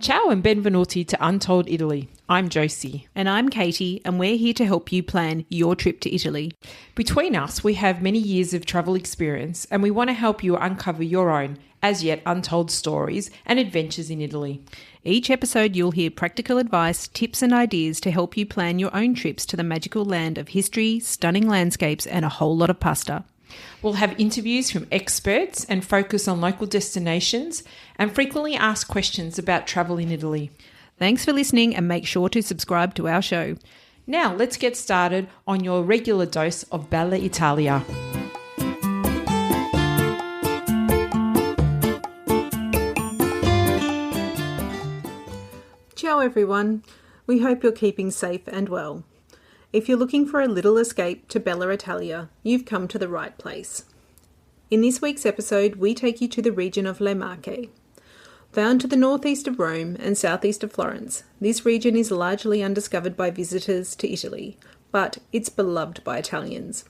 Ciao and benvenuti to Untold Italy. I'm Josie. And I'm Katie, and we're here to help you plan your trip to Italy. Between us, we have many years of travel experience, and we want to help you uncover your own, as yet untold stories and adventures in Italy. Each episode, you'll hear practical advice, tips and ideas to help you plan your own trips to the magical land of history, stunning landscapes, and a whole lot of pasta. We'll have interviews from experts and focus on local destinations and frequently asked questions about travel in Italy. Thanks for listening and make sure to subscribe to our show. Now let's get started on your regular dose of Bella Italia. Ciao everyone. We hope you're keeping safe and well. If you're looking for a little escape to Bella Italia, you've come to the right place. In this week's episode, we take you to the region of Le Marche. Found to the northeast of Rome and southeast of Florence, this region is largely undiscovered by visitors to Italy, but it's beloved by Italians.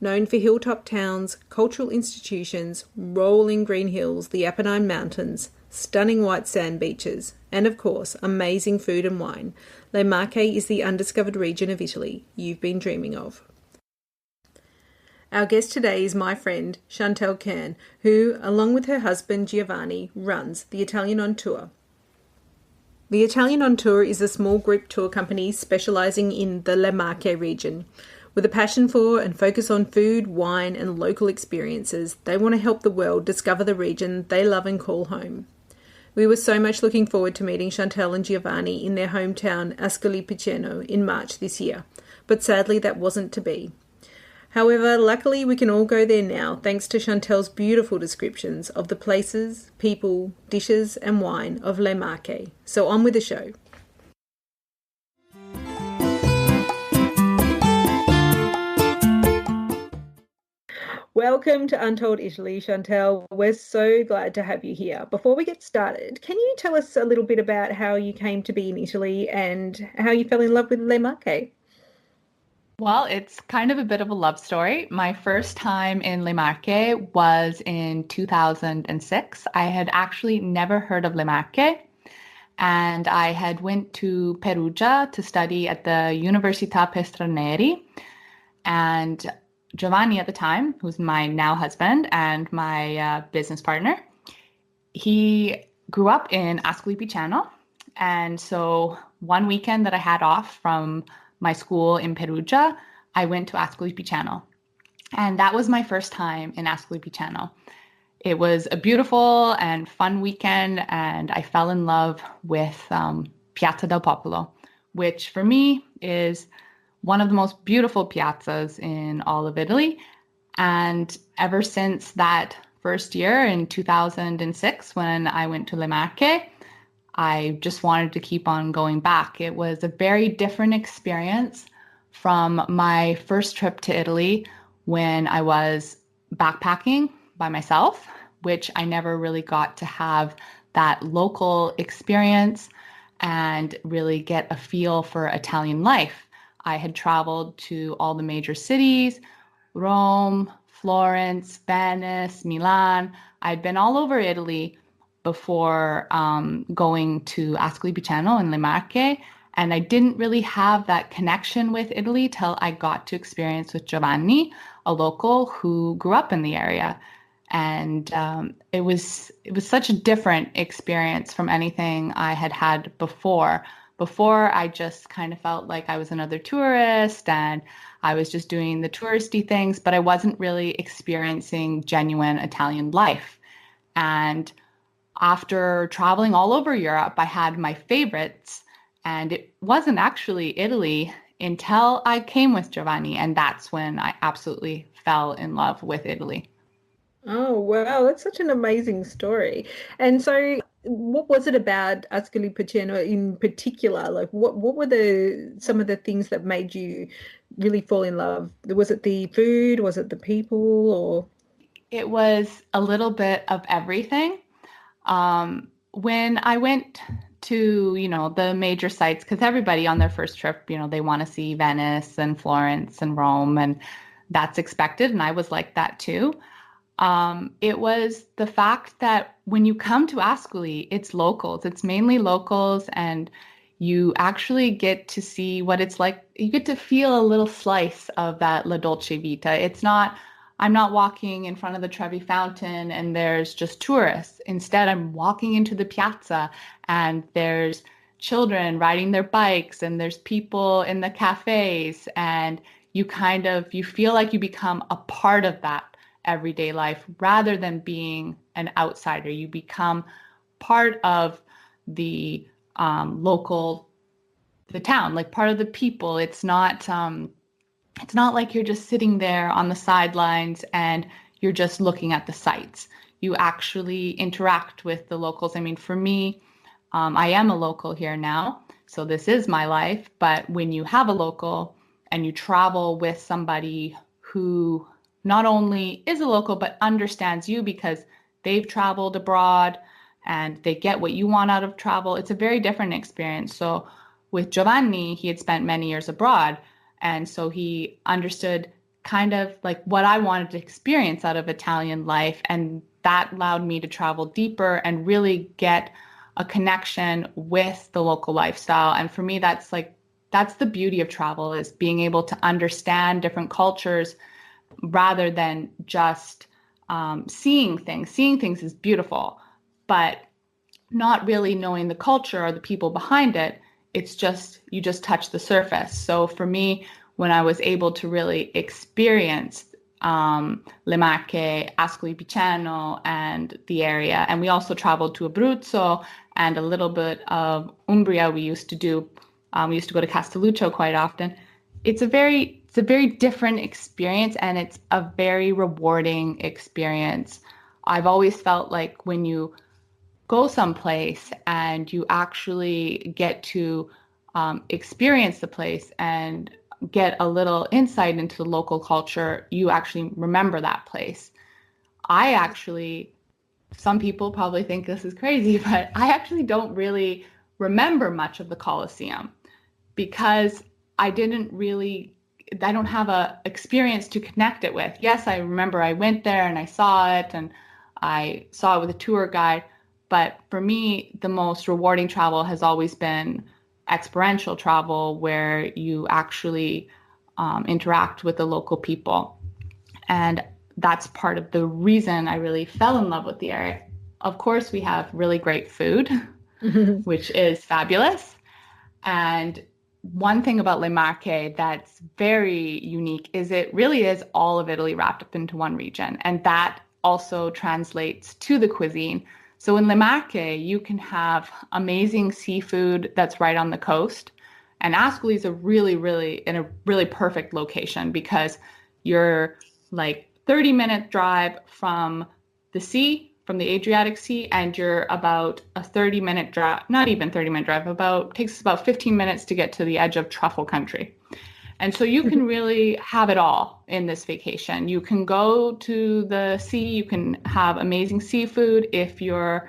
Known for hilltop towns, cultural institutions, rolling green hills, the Apennine mountains, stunning white sand beaches, and of course, amazing food and wine, Le Marche is the undiscovered region of Italy you've been dreaming of. Our guest today is my friend, Chantelle Kern, who, along with her husband Giovanni, runs the Italian on Tour. The Italian on Tour is a small group tour company specialising in the Le Marche region. With a passion for and focus on food, wine and local experiences, they want to help the world discover the region they love and call home. We were so much looking forward to meeting Chantelle and Giovanni in their hometown Ascoli Piceno in March this year, but sadly that wasn't to be. However, luckily we can all go there now thanks to Chantelle's beautiful descriptions of the places, people, dishes and wine of Le Marche. So on with the show. Welcome to Untold Italy, Chantelle. We're so glad to have you here. Before we get started, can you tell us a little bit about how you came to be in Italy and how you fell in love with Le Marche? Well, it's kind of a bit of a love story. My first time in Le Marche was in 2006. I had actually never heard of Le Marche, and I had went to Perugia to study at the Università per Stranieri, and Giovanni at the time, who's my now husband and my business partner, he grew up in Ascoli Piceno. And so one weekend that I had off from my school in Perugia, I went to Ascoli Piceno. And that was my first time in Ascoli Piceno. It was a beautiful and fun weekend, and I fell in love with Piazza del Popolo, which for me is one of the most beautiful piazzas in all of Italy. And ever since that first year in 2006, when I went to Le Marche, I just wanted to keep on going back. It was a very different experience from my first trip to Italy when I was backpacking by myself, which I never really got to have that local experience and really get a feel for Italian life. I had traveled to all the major cities, Rome, Florence, Venice, Milan. I'd been all over Italy before going to Ascoli Piceno and Le Marche, and I didn't really have that connection with Italy till I got to experience with Giovanni, a local who grew up in the area. And it was such a different experience from anything I had had before. Before, I just kind of felt like I was another tourist and I was just doing the touristy things, but I wasn't really experiencing genuine Italian life. And after traveling all over Europe, I had my favorites, and it wasn't actually Italy until I came with Giovanni, and that's when I absolutely fell in love with Italy. Oh, wow, that's such an amazing story. And so what was it about Ascoli Piceno in particular? Like what were some of the things that made you really fall in love? Was it the food? Was it the people? Or it was a little bit of everything. When I went to, the major sites, because everybody on their first trip, they want to see Venice and Florence and Rome, and that's expected. And I was like that too. It was the fact that when you come to Ascoli, it's locals. It's mainly locals, and you actually get to see what it's like. You get to feel a little slice of that La Dolce Vita. I'm not walking in front of the Trevi Fountain and there's just tourists. Instead, I'm walking into the piazza and there's children riding their bikes and there's people in the cafes, and you feel like you become a part of that everyday life rather than being an outsider. You become part of the the town, like part of the people. It's not like you're just sitting there on the sidelines and you're just looking at the sights. You actually interact with the locals. I mean, for me, I am a local here now, so this is my life. But when you have a local and you travel with somebody who not only is a local, but understands you because they've traveled abroad and they get what you want out of travel, it's a very different experience. So with Giovanni, he had spent many years abroad. And so he understood kind of like what I wanted to experience out of Italian life. And that allowed me to travel deeper and really get a connection with the local lifestyle. And for me, that's the beauty of travel, is being able to understand different cultures rather than just seeing things. Seeing things is beautiful, but not really knowing the culture or the people behind it. It's just, you just touch the surface. So for me, when I was able to really experience Le Marche, Ascoli Piceno, and the area, and we also traveled to Abruzzo and a little bit of Umbria. We used to go to Castelluccio quite often. It's a very different experience, and it's a very rewarding experience. I've always felt like when you go someplace and you actually get to experience the place and get a little insight into the local culture, you actually remember that place. Some people probably think this is crazy, but I actually don't really remember much of the Colosseum because I don't have a experience to connect it with. Yes, I remember I went there and I saw it, and I saw it with a tour guide. But for me, the most rewarding travel has always been experiential travel, where you actually interact with the local people. And that's part of the reason I really fell in love with the area. Of course, we have really great food, which is fabulous. And one thing about Le Marche that's very unique is it really is all of Italy wrapped up into one region. And that also translates to the cuisine. So in Le Marche, you can have amazing seafood that's right on the coast. And Ascoli is in a really perfect location because you're like 30-minute drive from the sea, from the Adriatic Sea, and you're about a 30-minute drive, not even 30-minute drive, takes about 15 minutes to get to the edge of truffle country. And so you can really have it all in this vacation. You can go to the sea, you can have amazing seafood. If you're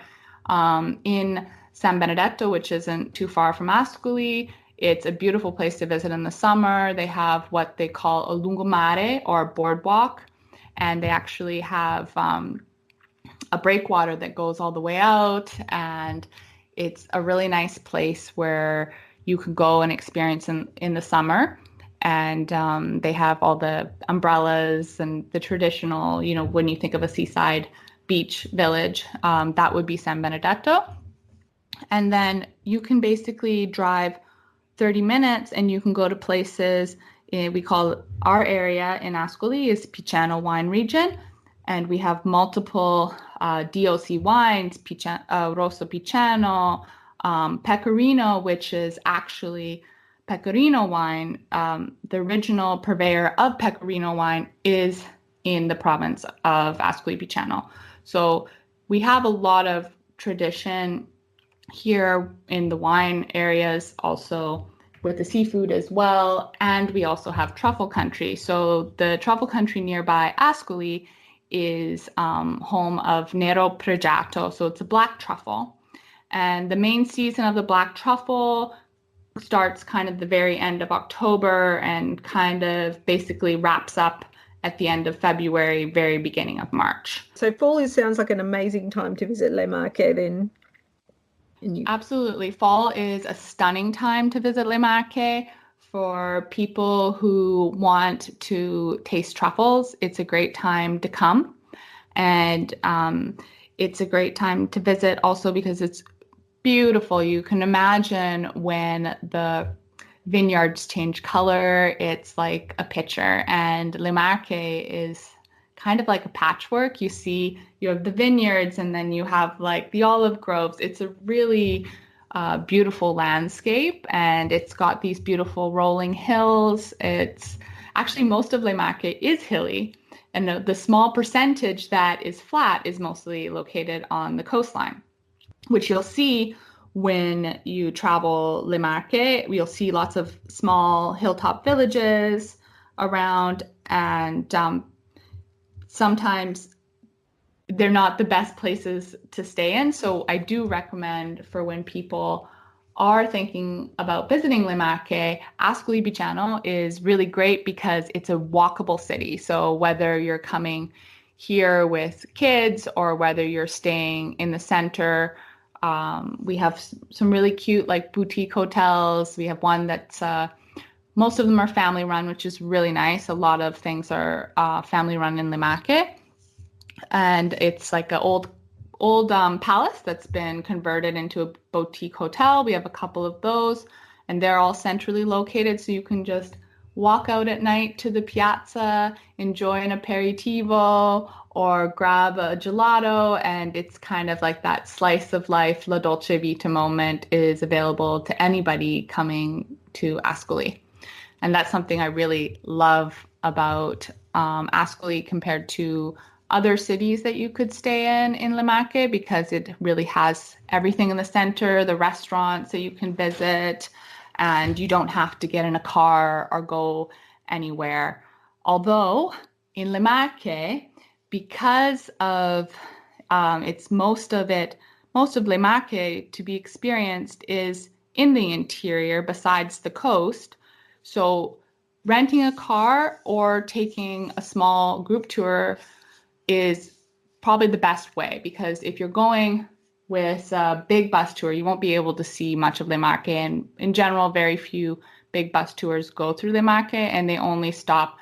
in San Benedetto, which isn't too far from Ascoli, it's a beautiful place to visit in the summer. They have what they call a lungomare, or boardwalk, and they actually have a breakwater that goes all the way out, and it's a really nice place where you can go and experience in the summer. And they have all the umbrellas and the traditional, when you think of a seaside beach village, that would be San Benedetto. And then you can basically drive 30 minutes and you can go to places. We call our area in Ascoli is Piceno wine region. And we have multiple DOC wines, Rosso Piceno, Pecorino, which is actually Pecorino wine. The original purveyor of Pecorino wine is in the province of Ascoli Piceno. So we have a lot of tradition here in the wine areas, also with the seafood as well. And we also have truffle country. So the truffle country nearby Ascoli is home of Nero Pregiato. So it's a black truffle. And the main season of the black truffle starts kind of the very end of October and kind of basically wraps up at the end of February, very beginning of March. So fall sounds like an amazing time to visit Le Marche then. Absolutely. Fall is a stunning time to visit Le Marche. For people who want to taste truffles, it's a great time to come. And it's a great time to visit also because it's beautiful. You can imagine when the vineyards change color, it's like a picture. And Le Marche is kind of like a patchwork. You have the vineyards and then you have like the olive groves. It's a really beautiful landscape, and it's got these beautiful rolling hills. It's actually, most of Le Marche is hilly, and the small percentage that is flat is mostly located on the coastline, which you'll see when you travel Le Marche. You'll see lots of small hilltop villages around, and sometimes they're not the best places to stay in. So I do recommend, for when people are thinking about visiting Le Marche, Ascoli Piceno is really great because it's a walkable city. So whether you're coming here with kids or whether you're staying in the center, we have some really cute like boutique hotels. We have one that's most of them are family run, which is really nice. A lot of things are family run in Le Marche. And it's like an old palace that's been converted into a boutique hotel. We have a couple of those, and they're all centrally located, so you can just walk out at night to the piazza, enjoy an aperitivo, or grab a gelato, and it's kind of like that slice of life, la dolce vita moment is available to anybody coming to Ascoli. And that's something I really love about Ascoli compared to other cities that you could stay in Le Marche, because it really has everything in the center, the restaurants that you can visit, and you don't have to get in a car or go anywhere. Although in Le Marche, because of most of Le Marche to be experienced is in the interior besides the coast. So renting a car or taking a small group tour is probably the best way, because if you're going with a big bus tour, you won't be able to see much of Le Marche. And in general, very few big bus tours go through Le Marche, and they only stop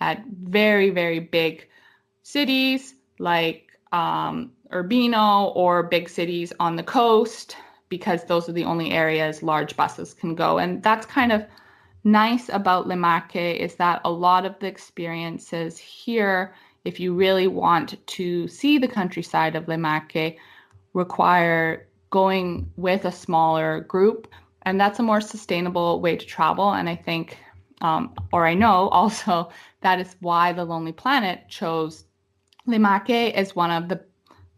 at very, very big cities like Urbino or big cities on the coast, because those are the only areas large buses can go. And that's kind of nice about Le Marche, is that a lot of the experiences here, if you really want to see the countryside of Le Marche, require going with a smaller group. And that's a more sustainable way to travel. And I think, or I know also, that is why the Lonely Planet chose Le Marche as one of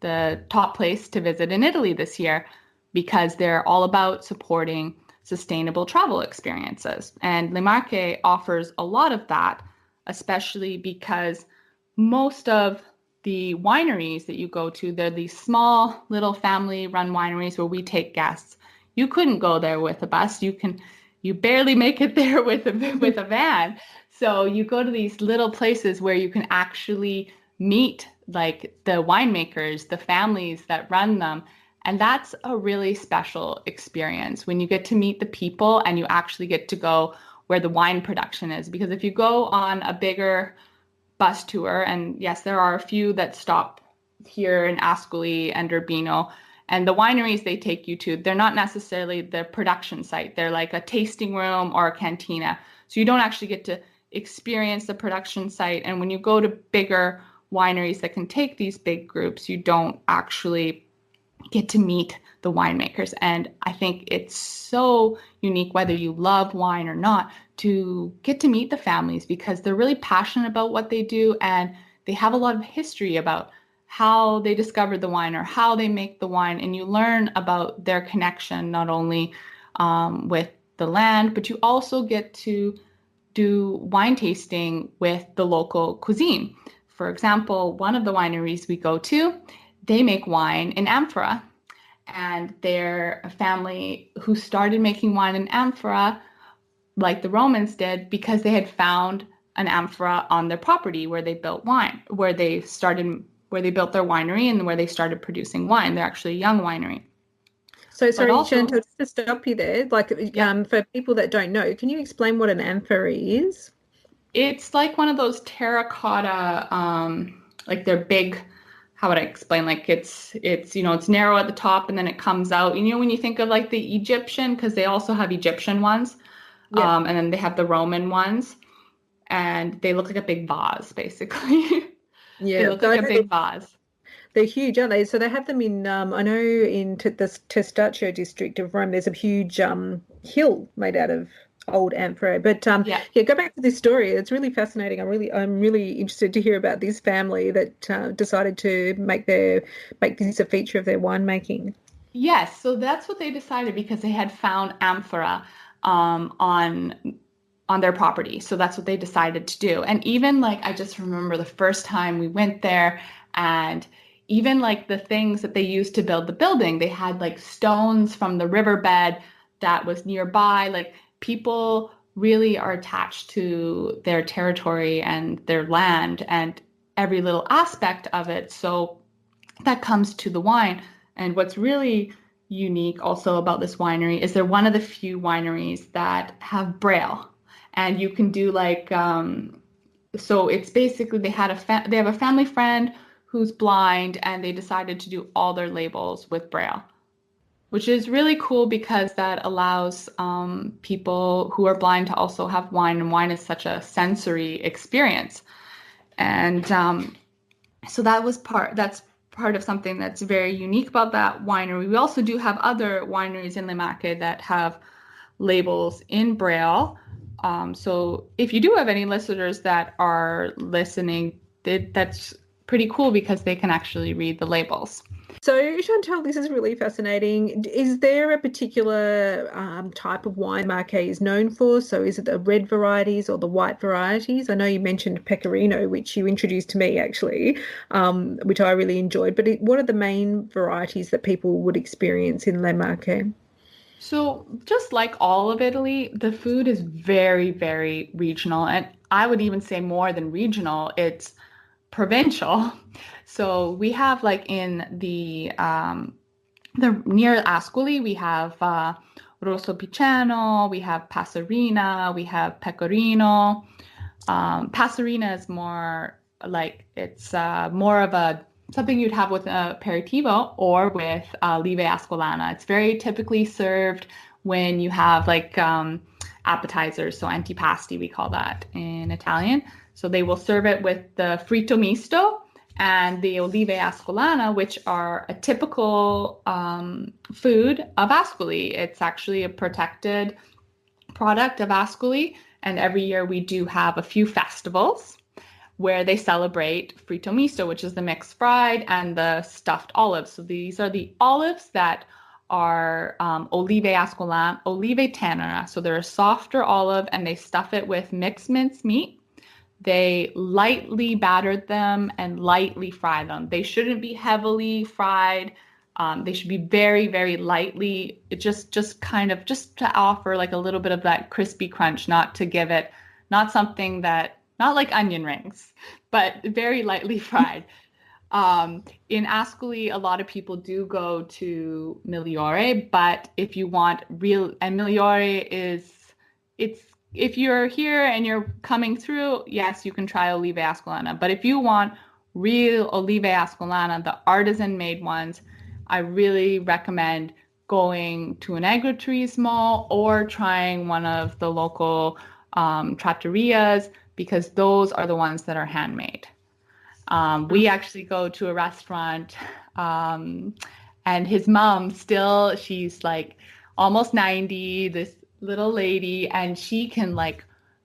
the top place to visit in Italy this year, because they're all about supporting sustainable travel experiences. And Le Marche offers a lot of that, especially because most of the wineries that you go to, they're these small little family-run wineries where we take guests. You couldn't go there with a bus. You barely make it there with a van. So you go to these little places where you can actually meet like the winemakers, the families that run them. And that's a really special experience when you get to meet the people and you actually get to go where the wine production is. Because if you go on a bigger bus tour, and yes, there are a few that stop here in Ascoli and Urbino, and the wineries they take you to, they're not necessarily the production site. They're like a tasting room or a cantina. So you don't actually get to experience the production site. And when you go to bigger wineries that can take these big groups, you don't actually get to meet the winemakers. And I think it's so unique, whether you love wine or not, to get to meet the families, because they're really passionate about what they do, and they have a lot of history about how they discovered the wine or how they make the wine. And you learn about their connection, not only with the land, but you also get to do wine tasting with the local cuisine. For example, one of the wineries we go to, they make wine in amphora. And they're a family who started making wine in amphora like the Romans did, because they had found an amphora on their property where they built wine, where they built their winery and where they started producing wine. They're actually a young winery. So sorry, Chantelle, just to stop you there, for people that don't know, can you explain what an amphora is? It's like one of those terracotta, like they're big. How would I explain? Like it's narrow at the top and then it comes out. When you think of like the Egyptian, because they also have Egyptian ones, and then they have the Roman ones, and they look like a big vase, basically. Yeah, they look like a big vase. They're huge, aren't they? So they have them in, I know in the Testaccio district of Rome, there's a huge hill made out of old amphora. But go back to this story. It's really fascinating. I'm really interested to hear about this family that decided to make this a feature of their winemaking. Yes, so that's what they decided because they had found amphora on their property. So that's what they decided to do. And even I just remember the first time we went there, and even the things that they used to build the building, they had stones from the riverbed that was nearby. People really are attached to their territory and their land and every little aspect of it. So that comes to the wine. And what's really unique also about this winery is they're one of the few wineries that have Braille. And you can do so it's basically they have a family friend who's blind, and they decided to do all their labels with Braille, which is really cool because that allows people who are blind to also have wine, and wine is such a sensory experience. And so that's part of something that's very unique about that winery. We also do have other wineries in Le Marche that have labels in Braille. So if you do have any listeners that are listening, that's pretty cool because they can actually read the labels. So, Chantelle, this is really fascinating. Is there a particular type of wine Marche is known for? So is it the red varieties or the white varieties? I know you mentioned Pecorino, which you introduced to me, actually, which I really enjoyed. But what are the main varieties that people would experience in Le Marche? So just like all of Italy, the food is very, very regional. And I would even say more than regional, it's provincial. So we have in the near Ascoli, we have Rosso Piceno, we have Passerina, we have Pecorino. Passerina is more it's more of something you'd have with an aperitivo or with lieve ascolana. It's very typically served when you have appetizers, so antipasti, we call that in Italian. So they will serve it with the fritto misto and the olive ascolana, which are a typical food of Ascoli. It's actually a protected product of Ascoli. And every year we do have a few festivals where they celebrate fritto misto, which is the mixed fried and the stuffed olives. So these are the olives that are olive ascolana, olive tenera. So they're a softer olive, and they stuff it with mixed mince meat. They lightly battered them and lightly fry them. They shouldn't be heavily fried. They should be very, very lightly, just to offer a little bit of that crispy crunch, not like onion rings, but very lightly fried. In Ascoli, a lot of people do go to Migliore, but if you want and Migliore if you're here and you're coming through, yes, you can try Olive Ascolana. But if you want real Olive Ascolana, the artisan made ones, I really recommend going to an agriturismo or trying one of the local trattorias, because those are the ones that are handmade. We actually go to a restaurant and his mom she's almost 90, this little lady, and she can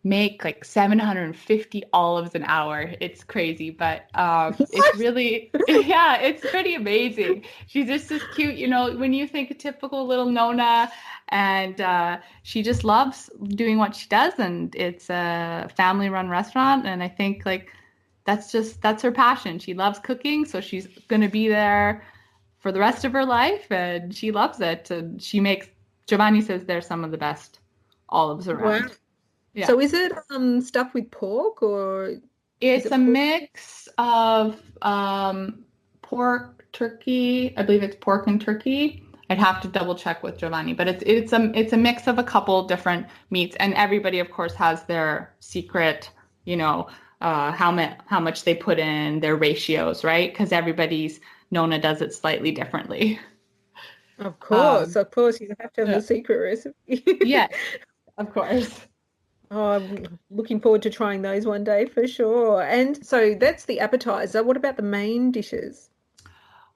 make 750 olives an hour. It's crazy, but it's really, yeah, it's pretty amazing. She's just this cute, when you think a typical little Nona, and she just loves doing what she does, and it's a family-run restaurant, and I think that's her passion. She loves cooking, so she's going to be there for the rest of her life, and she loves it. And Giovanni says they're some of the best olives around. Wow. Yeah. So is it stuffed with pork or is It's it a pork? mix of pork, turkey. I believe it's pork and turkey. I'd have to double check with Giovanni, but it's a mix of a couple different meats, and everybody, of course, has their secret, you know, how much they put in, their ratios, right? Because everybody's Nona does it slightly differently. Um, Of course, you have to have the yeah. secret recipe. Yes, of course. Oh, I'm looking forward to trying those one day for sure. And so that's the appetizer. What about the main dishes?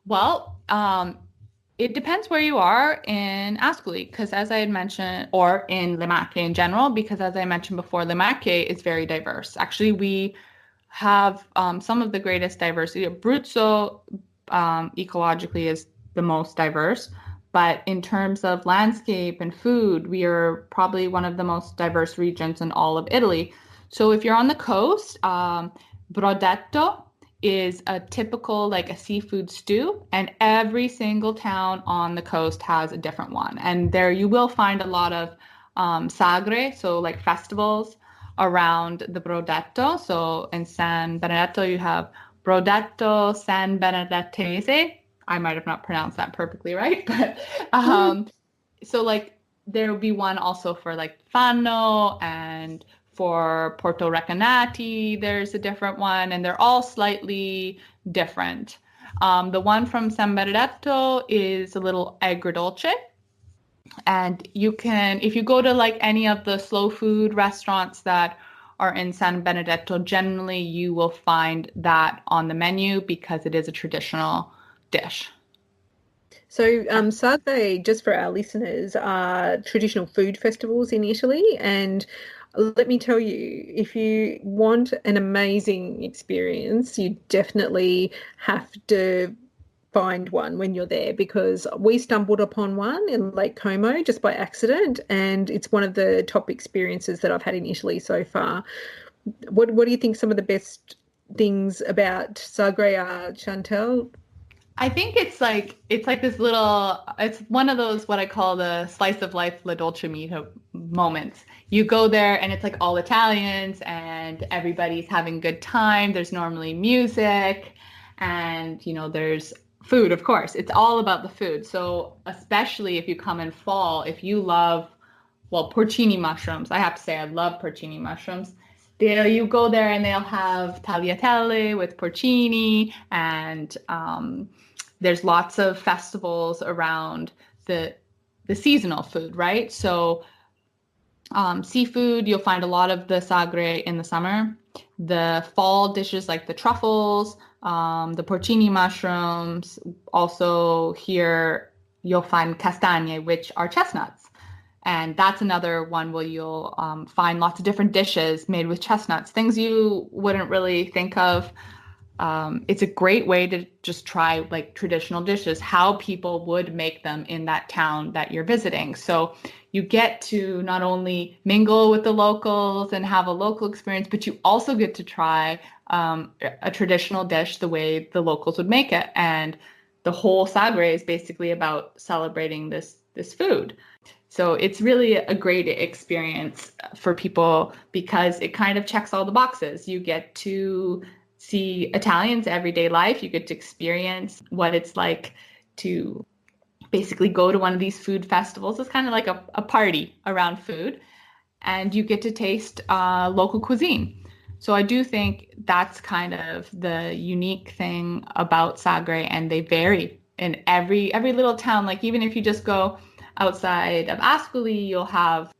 Well, it depends where you are in Ascoli, because as I had mentioned, or in Le Marche in general, because as I mentioned before, Le Marche is very diverse. Actually, we have some of the greatest diversity. Abruzzo, ecologically, is the most diverse, but in terms of landscape and food, we are probably one of the most diverse regions in all of Italy. So if you're on the coast, Brodetto is a typical like a seafood stew, and every single town on the coast has a different one. And there you will find a lot of sagre, so like festivals around the Brodetto. So in San Benedetto, you have Brodetto San Benedettese. I might have not pronounced that perfectly right, but so like there will be one also for like Fano, and for Porto Recanati, there's a different one, and they're all slightly different. The one from San Benedetto is a little agrodolce. And you can, if you go to like any of the slow food restaurants that are in San Benedetto, generally you will find that on the menu because it is a traditional dish. So, Sagre, just for our listeners, are traditional food festivals in Italy. And let me tell you, if you want an amazing experience, you definitely have to find one when you're there because we stumbled upon one in Lake Como just by accident, and it's one of the top experiences that I've had in Italy so far. What do you think some of the best things about Sagre are, Chantelle? I think it's like this little it's one of those what I call the slice of life La Dolce Vita moments. You go there and it's like all Italians and everybody's having good time. There's normally music and there's food, of course. It's all about the food. So especially if you come in fall, if you love porcini mushrooms. I have to say I love porcini mushrooms. You go there and they'll have tagliatelle with porcini, and there's lots of festivals around the seasonal food, right? So seafood, you'll find a lot of the sagre in the summer. The fall dishes like the truffles, the porcini mushrooms. Also here you'll find castagne, which are chestnuts. And that's another one where you'll find lots of different dishes made with chestnuts, things you wouldn't really think of. It's a great way to just try like traditional dishes, how people would make them in that town that you're visiting. So you get to not only mingle with the locals and have a local experience, but you also get to try a traditional dish the way the locals would make it. And the whole sagre is basically about celebrating this food. So it's really a great experience for people because it kind of checks all the boxes. You get to see Italians' everyday life. You get to experience what it's like to basically go to one of these food festivals. It's kind of like a party around food, and you get to taste local cuisine. So I do think that's kind of the unique thing about Sagre, and they vary in every little town. Like even if you just go outside of Ascoli, you'll have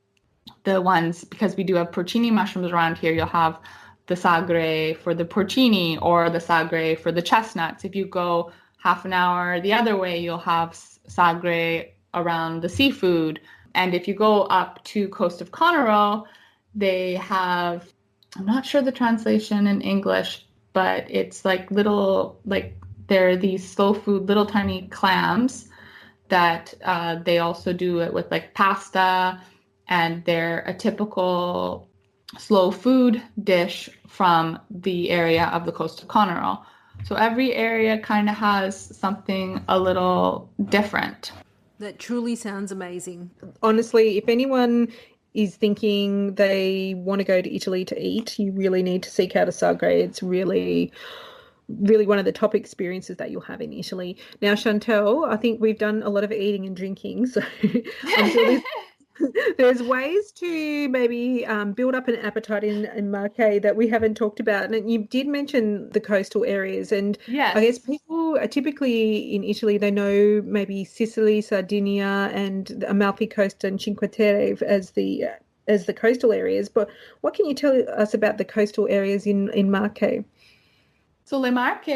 the ones, because we do have porcini mushrooms around here, you'll have the sagre for the porcini or the sagre for the chestnuts. If you go half an hour the other way, you'll have sagre around the seafood. And if you go up to coast of Conero, they have, I'm not sure the translation in English, but it's like little, like they're these slow food, little tiny clams that they also do it with like pasta, and they're a typical slow food dish from the area of the coast of Conero. So every area kind of has something a little different. That truly sounds amazing. Honestly, if anyone is thinking they want to go to Italy to eat, you really need to seek out a sagre. It's really, really one of the top experiences that you'll have in Italy. Now, Chantelle, I think we've done a lot of eating and drinking, so I'm sure there's ways to maybe build up an appetite in Marche that we haven't talked about. And you did mention the coastal areas, and Yes. I guess people are typically in Italy, they know maybe Sicily, Sardinia, and the Amalfi Coast and Cinque Terre as the coastal areas. But what can you tell us about the coastal areas in Marche? So Le Marche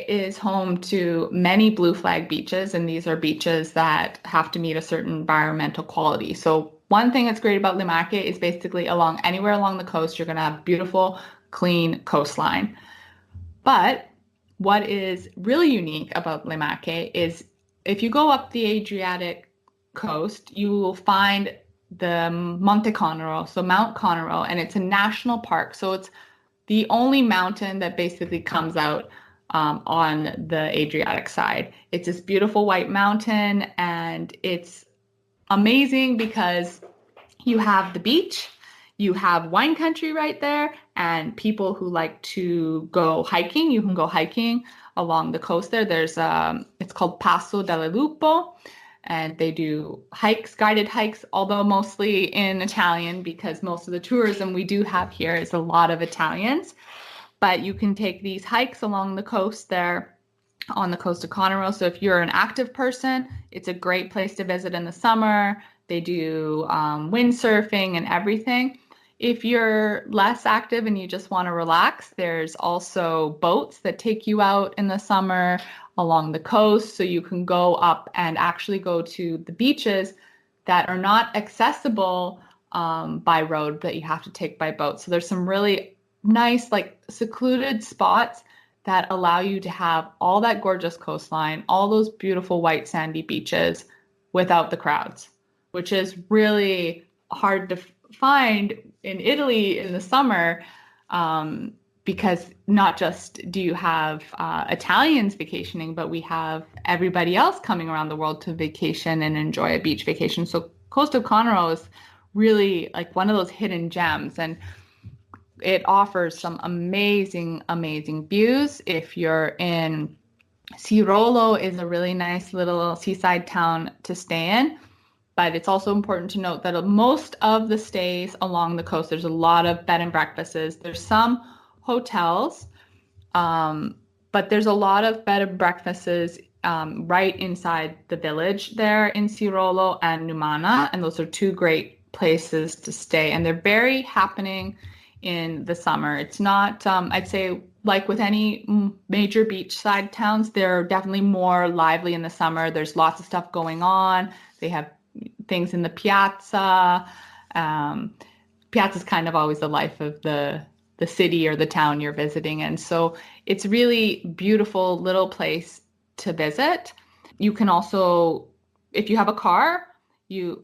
is home to many blue flag beaches, and these are beaches that have to meet a certain environmental quality. So one thing that's great about Le Marche is basically anywhere along the coast, you're going to have beautiful, clean coastline. But what is really unique about Le Marche is if you go up the Adriatic coast, you will find the Monte Conero, so Mount Conero, and it's a national park. So it's the only mountain that basically comes out on the Adriatic side. It's this beautiful white mountain, and it's amazing because you have the beach, you have wine country right there, and people who like to go hiking, you can go hiking along the coast there. There's it's called Passo del Lupo, and they do hikes, guided hikes, although mostly in Italian because most of the tourism we do have here is a lot of Italians. But you can take these hikes along the coast there on the coast of Conero. So if you're an active person, it's a great place to visit in the summer. They do windsurfing and everything. If you're less active and you just want to relax, there's also boats that take you out in the summer along the coast. So you can go up and actually go to the beaches that are not accessible by road, that you have to take by boat. So there's some really nice, like secluded spots that allow you to have all that gorgeous coastline, all those beautiful white sandy beaches without the crowds, which is really hard to find in Italy in the summer, because not just do you have Italians vacationing, but we have everybody else coming around the world to vacation and enjoy a beach vacation. So Coast of Conero is really like one of those hidden gems, and it offers some amazing, amazing views. If you're in Sirolo, is a really nice little seaside town to stay in. But it's also important to note that most of the stays along the coast, there's a lot of bed and breakfasts. There's some hotels, but there's a lot of bed and breakfasts right inside the village there in Sirolo and Numana. And those are two great places to stay. And they're very happening in the summer. It's not, I'd say, like with any major beachside towns, they're definitely more lively in the summer. There's lots of stuff going on. They have things in the piazza. Piazza is kind of always the life of the city or the town you're visiting. And so it's really beautiful little place to visit. You can also, if you have a car,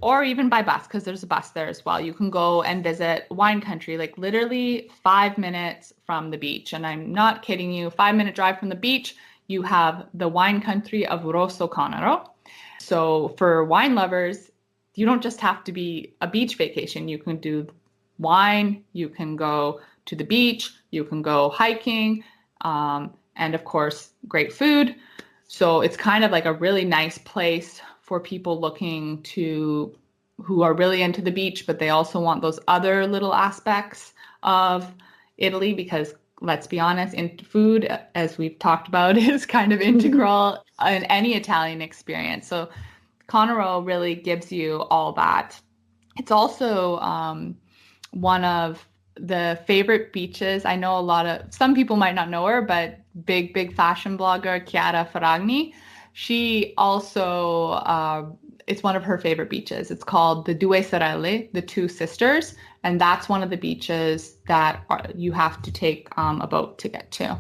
or even by bus, because there's a bus there as well, you can go and visit wine country, like literally 5 minutes from the beach. And I'm not kidding you, 5-minute drive from the beach, you have the wine country of Rosso Conero. So for wine lovers, you don't just have to be a beach vacation. You can do wine, you can go to the beach, you can go hiking, and of course, great food. So it's kind of like a really nice place for people who are really into the beach, but they also want those other little aspects of Italy, because let's be honest, in food, as we've talked about, is kind of integral in any Italian experience. So Conero really gives you all that. It's also one of the favorite beaches. I know some people might not know her, but big fashion blogger Chiara Ferragni, she also, it's one of her favorite beaches. It's called the Due Sorelle, the Two Sisters. And that's one of the beaches that you have to take a boat to get to.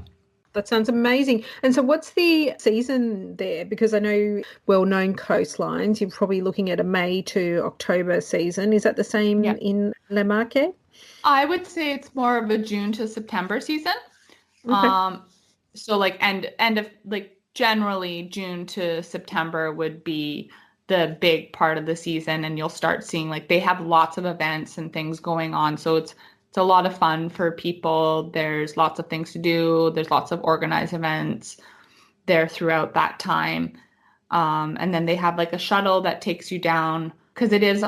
That sounds amazing. And so what's the season there? Because I know well-known coastlines, you're probably looking at a May to October season. Is that the same in Le Marche? I would say it's more of a June to September season. Okay. So like end of like generally June to September would be the big part of the season, and you'll start seeing like they have lots of events and things going on. So it's a lot of fun for people. There's lots of things to do. There's lots of organized events there throughout that time. And then they have like a shuttle that takes you down because it is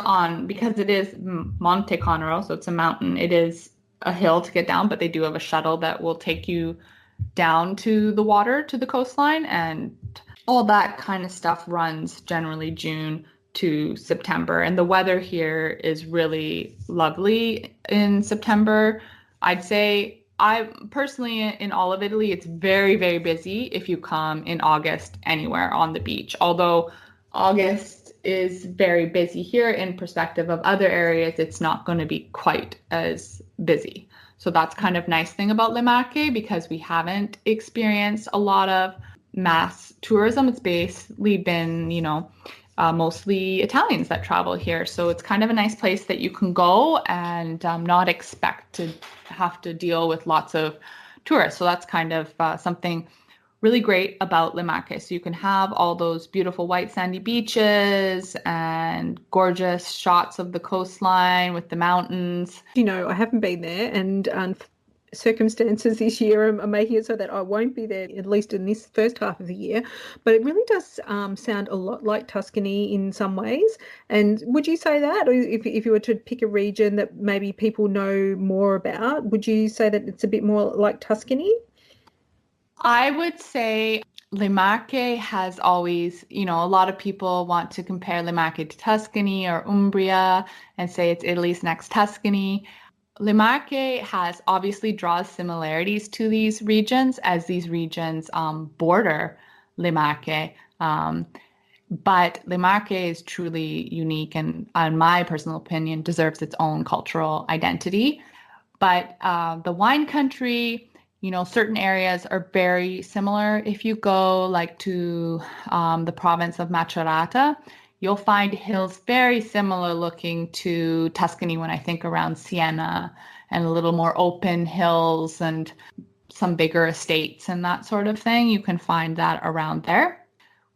Monte Conero, so it's a mountain. It is a hill to get down, but they do have a shuttle that will take you down to the water, to the coastline, and all that kind of stuff runs generally June to September. And the weather here is really lovely in September. I'd say I personally, in all of Italy, it's very, very busy if you come in August anywhere on the beach. Although August is very busy here, in perspective of other areas, it's not going to be quite as busy. So that's kind of nice thing about Le Marche, because we haven't experienced a lot of mass tourism. It's basically been, mostly Italians that travel here. So it's kind of a nice place that you can go and not expect to have to deal with lots of tourists. So that's kind of something really great about Le Marche. So you can have all those beautiful white sandy beaches and gorgeous shots of the coastline with the mountains. I haven't been there, and circumstances this year are making it so that I won't be there, at least in this first half of the year. But it really does sound a lot like Tuscany in some ways. And would you say that, or if you were to pick a region that maybe people know more about, would you say that it's a bit more like Tuscany? I would say Le Marche has always, a lot of people want to compare Le Marche to Tuscany or Umbria and say it's Italy's next Tuscany. Le Marche obviously draws similarities to these regions, as these regions border Le Marche. But Le Marche is truly unique and, in my personal opinion, deserves its own cultural identity. But the wine country, certain areas are very similar. If you go like to the province of Macerata, you'll find hills very similar looking to Tuscany when I think around Siena, and a little more open hills and some bigger estates and that sort of thing. You can find that around there.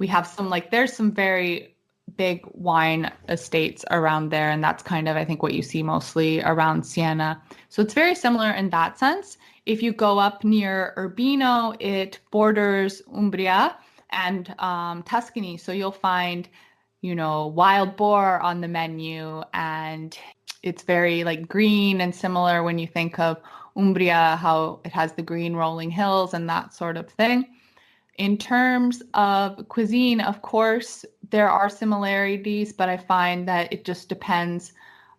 We have there's some very big wine estates around there, and that's kind of, I think, what you see mostly around Siena. So it's very similar in that sense. If you go up near Urbino, it borders Umbria and Tuscany. So you'll find wild boar on the menu, and it's very like green and similar when you think of Umbria, how it has the green rolling hills and that sort of thing. In terms of cuisine, of course, there are similarities, but I find that it just depends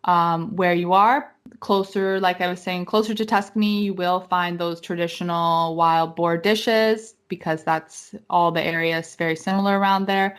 where you are. Closer, like I was saying, closer to Tuscany, you will find those traditional wild boar dishes, because that's all the areas very similar around there.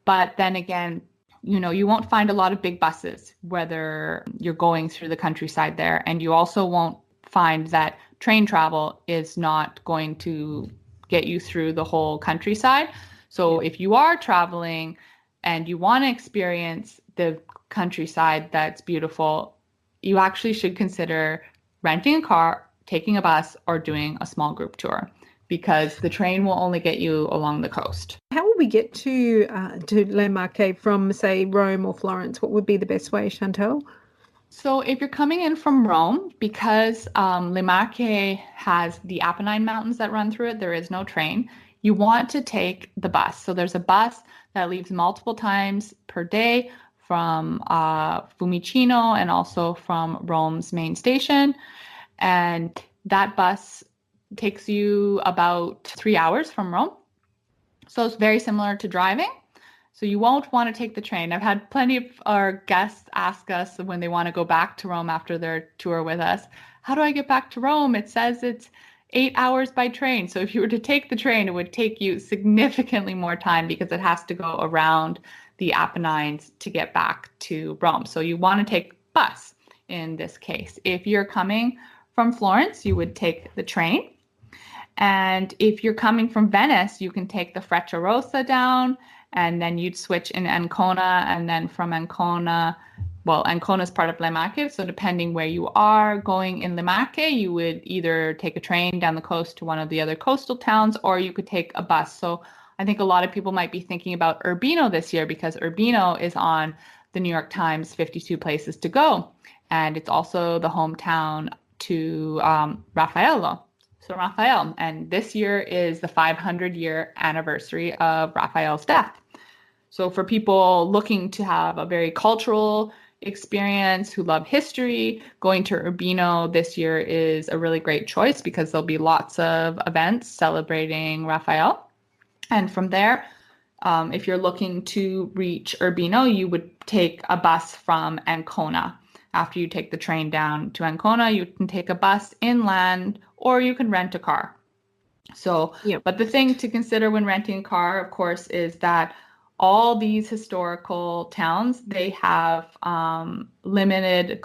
But then again, you won't find a lot of big buses, whether you're going through the countryside there. And you also won't find that train travel is not going to get you through the whole countryside. So if you are traveling and you want to experience the countryside that's beautiful, you actually should consider renting a car, taking a bus, or doing a small group tour, because the train will only get you along the coast. How will we get to Le Marche from, say, Rome or Florence? What would be the best way, Chantelle? So if you're coming in from Rome, because Le Marche has the Apennine Mountains that run through it, there is no train. You want to take the bus. So there's a bus that leaves multiple times per day from Fiumicino and also from Rome's main station. And that bus takes you about 3 hours from Rome. So it's very similar to driving. So you won't want to take the train. I've had plenty of our guests ask us when they want to go back to Rome after their tour with us, how do I get back to Rome? It says it's 8 hours by train. So if you were to take the train, it would take you significantly more time, because it has to go around the Apennines to get back to Rome. So you want to take bus in this case. If you're coming from Florence, you would take the train. And if you're coming from Venice, you can take the Frecciarossa down, and then you'd switch in Ancona, and then from Ancona, Ancona is part of Le Marche, so depending where you are going in Le Marche, you would either take a train down the coast to one of the other coastal towns, or you could take a bus. So I think a lot of people might be thinking about Urbino this year because Urbino is on the New York Times 52 Places to Go. And it's also the hometown to Raffaello. So Raphael. And this year is the 500-year anniversary of Raphael's death. So for people looking to have a very cultural experience, who love history, going to Urbino this year is a really great choice because there'll be lots of events celebrating Raphael. And from there, if you're looking to reach Urbino, you would take a bus from Ancona. After you take the train down to Ancona, you can take a bus inland or you can rent a car. So, But the thing to consider when renting a car, of course, is that all these historical towns, they have a limited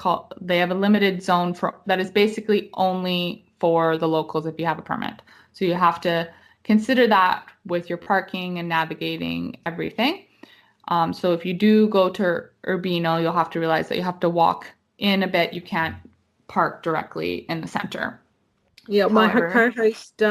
zone that is basically only for the locals if you have a permit. So you have to consider that with your parking and navigating everything. So if you do go to Urbino, you'll have to realize that you have to walk in a bit. You can't park directly in the center. Yeah, my co-host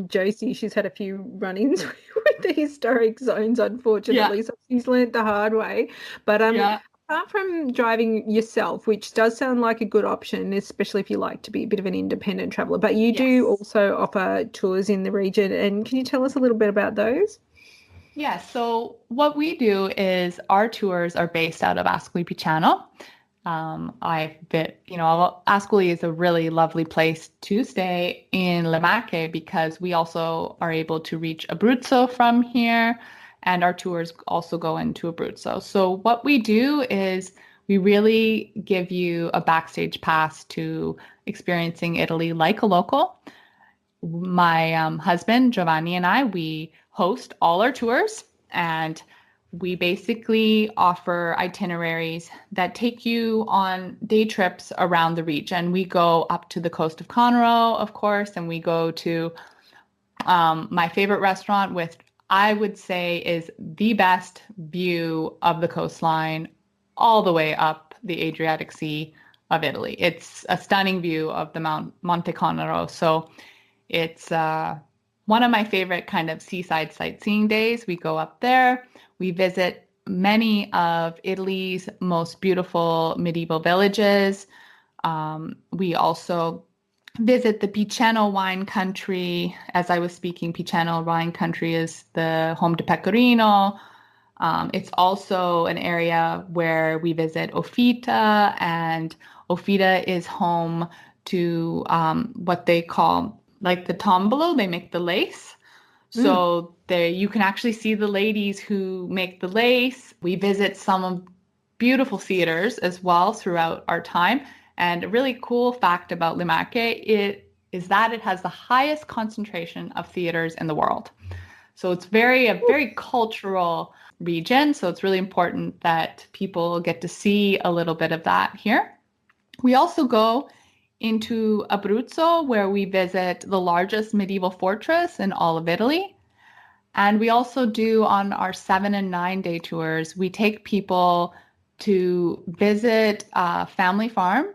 Josie, she's had a few run-ins with the historic zones, unfortunately, so she's learnt the hard way. But apart from driving yourself, which does sound like a good option, especially if you like to be a bit of an independent traveller, but you do also offer tours in the region. And can you tell us a little bit about those? Yeah, so what we do is our tours are based out of Ascoli Piceno. Ascoli is a really lovely place to stay in Le Marche because we also are able to reach Abruzzo from here, and our tours also go into Abruzzo. So what we do is we really give you a backstage pass to experiencing Italy like a local. My husband, Giovanni, and I, we host all our tours, and we basically offer itineraries that take you on day trips around the region. We go up to the coast of Conroe, of course, and we go to my favorite restaurant, which I would say is the best view of the coastline all the way up the Adriatic Sea of Italy. It's a stunning view of the Monte Conroe. So it's one of my favorite kind of seaside sightseeing days. We go up there. We visit many of Italy's most beautiful medieval villages. We also visit the Piceno wine country. As I was speaking, Piceno wine country is the home to Pecorino. It's also an area where we visit Ofita, and Ofita is home to what they call like the tombolo. They make the lace. So there you can actually see the ladies who make the lace. We visit some of beautiful theaters as well throughout our time. And a really cool fact about Le Marche is that it has the highest concentration of theaters in the world. So it's a very cultural region. So it's really important that people get to see a little bit of that here. We also go into Abruzzo, where we visit the largest medieval fortress in all of Italy. And we also do, on our 7 and 9 day tours, we take people to visit a family farm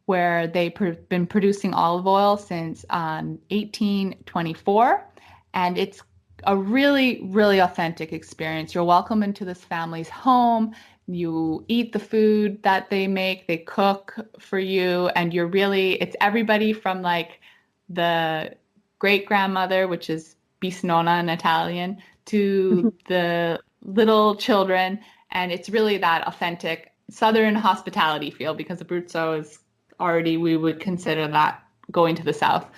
where they've been producing olive oil since 1824. And it's a really, really authentic experience. You're welcome into this family's home. You eat the food that they make, they cook for you, and it's everybody from like the great grandmother, which is bisnonna in Italian, to the little children. And it's really that authentic Southern hospitality feel, because Abruzzo is already, we would consider that going to the South.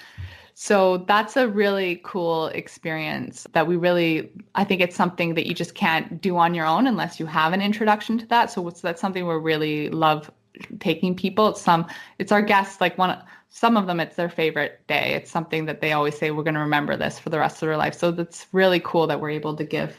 So that's a really cool experience that I think it's something that you just can't do on your own unless you have an introduction to that. So that's something we really love taking people. It's our guests, like some of them, it's their favorite day. It's something that they always say, we're going to remember this for the rest of their life. So that's really cool that we're able to give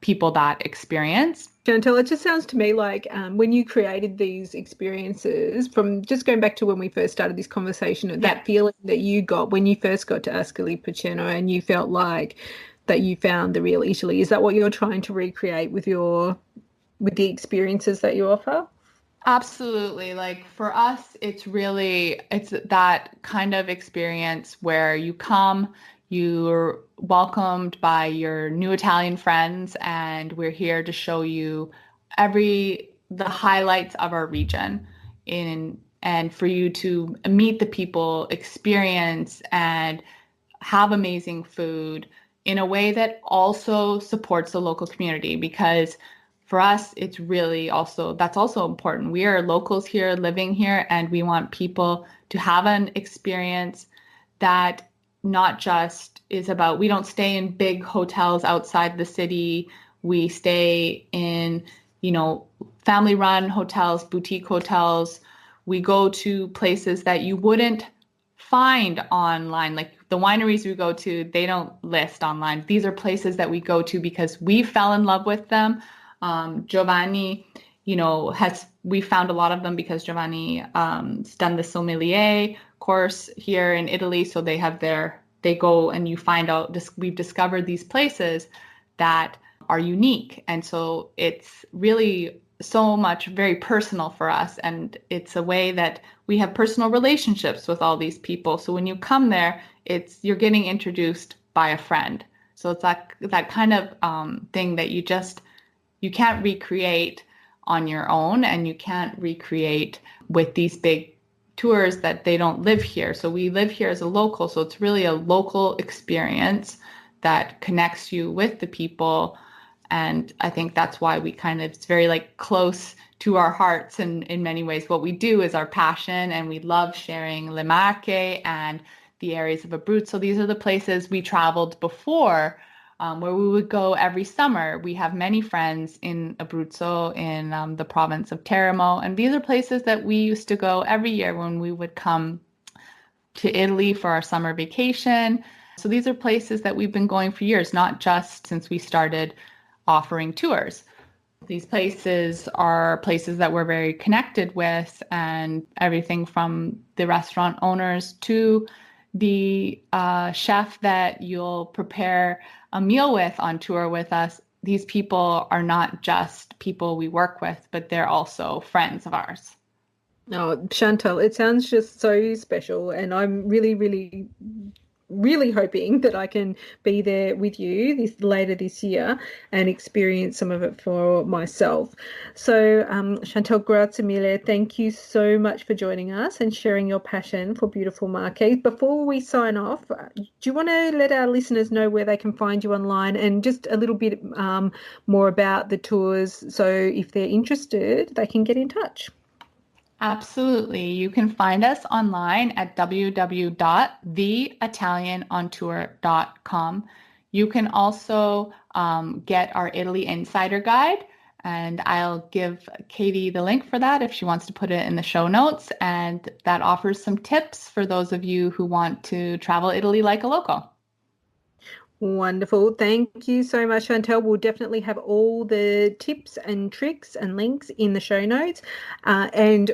people that experience. Chantelle, it just sounds to me like when you created these experiences, from just going back to when we first started this conversation, that feeling that you got when you first got to Ascoli Piceno and you felt like that you found the real Italy. Is that what you're trying to recreate with the experiences that you offer? Absolutely. Like for us, it's that kind of experience where you come, You're welcomed by your new Italian friends, and we're here to show you the highlights of our region and for you to meet the people, experience, and have amazing food in a way that also supports the local community, because for us, that's also important. We are locals here, living here, and we want people to have an experience that not just is about, we don't stay in big hotels outside the city. We stay in, family-run hotels, boutique hotels. We go to places that you wouldn't find online. Like the wineries we go to, they don't list online. These are places that we go to because we fell in love with them. Giovanni, we found a lot of them because Giovanni has done the sommelier course here in Italy. So they go and you find out, we've discovered these places that are unique. And so it's really so much very personal for us. And it's a way that we have personal relationships with all these people. So when you come there, you're getting introduced by a friend. So it's that kind of thing that you can't recreate on your own, and you can't recreate with these big tours that they don't live here. So we live here as a local. So it's really a local experience that connects you with the people. And I think that's why it's very close to our hearts in many ways. What we do is our passion, and we love sharing Le Marche and the areas of Abruzzo. These are the places we traveled before, where we would go every summer. We have many friends in Abruzzo, in the province of Teramo. And these are places that we used to go every year when we would come to Italy for our summer vacation. So these are places that we've been going for years, not just since we started offering tours. These places are places that we're very connected with, and everything from the restaurant owners to the chef that you'll prepare a meal with on tour with us. These people are not just people we work with, but they're also friends of ours. Oh, Chantelle, it sounds just so special, and I'm really, really, really hoping that I can be there with you later this year and experience some of it for myself. So, Chantelle, grazie mille. Thank you so much for joining us and sharing your passion for beautiful Marches. Before we sign off, do you want to let our listeners know where they can find you online and just a little bit more about the tours, so if they're interested, they can get in touch? Absolutely. You can find us online at www.theitalianontour.com. You can also get our Italy Insider Guide, and I'll give Katie the link for that if she wants to put it in the show notes. And that offers some tips for those of you who want to travel Italy like a local. Wonderful. Thank you so much, Chantelle. We'll definitely have all the tips and tricks and links in the show notes. And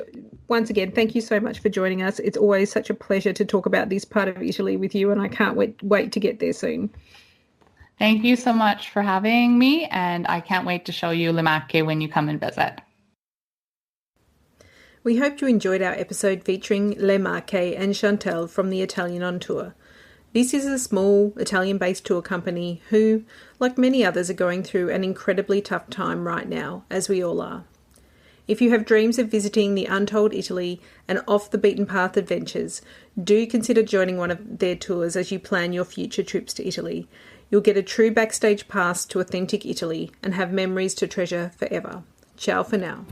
once again, thank you so much for joining us. It's always such a pleasure to talk about this part of Italy with you, and I can't wait to get there soon. Thank you so much for having me, and I can't wait to show you Le Marche when you come and visit. We hope you enjoyed our episode featuring Le Marche and Chantelle from the Italian on Tour. This is a small Italian-based tour company who, like many others, are going through an incredibly tough time right now, as we all are. If you have dreams of visiting the Untold Italy and off-the-beaten-path adventures, do consider joining one of their tours as you plan your future trips to Italy. You'll get a true backstage pass to authentic Italy and have memories to treasure forever. Ciao for now.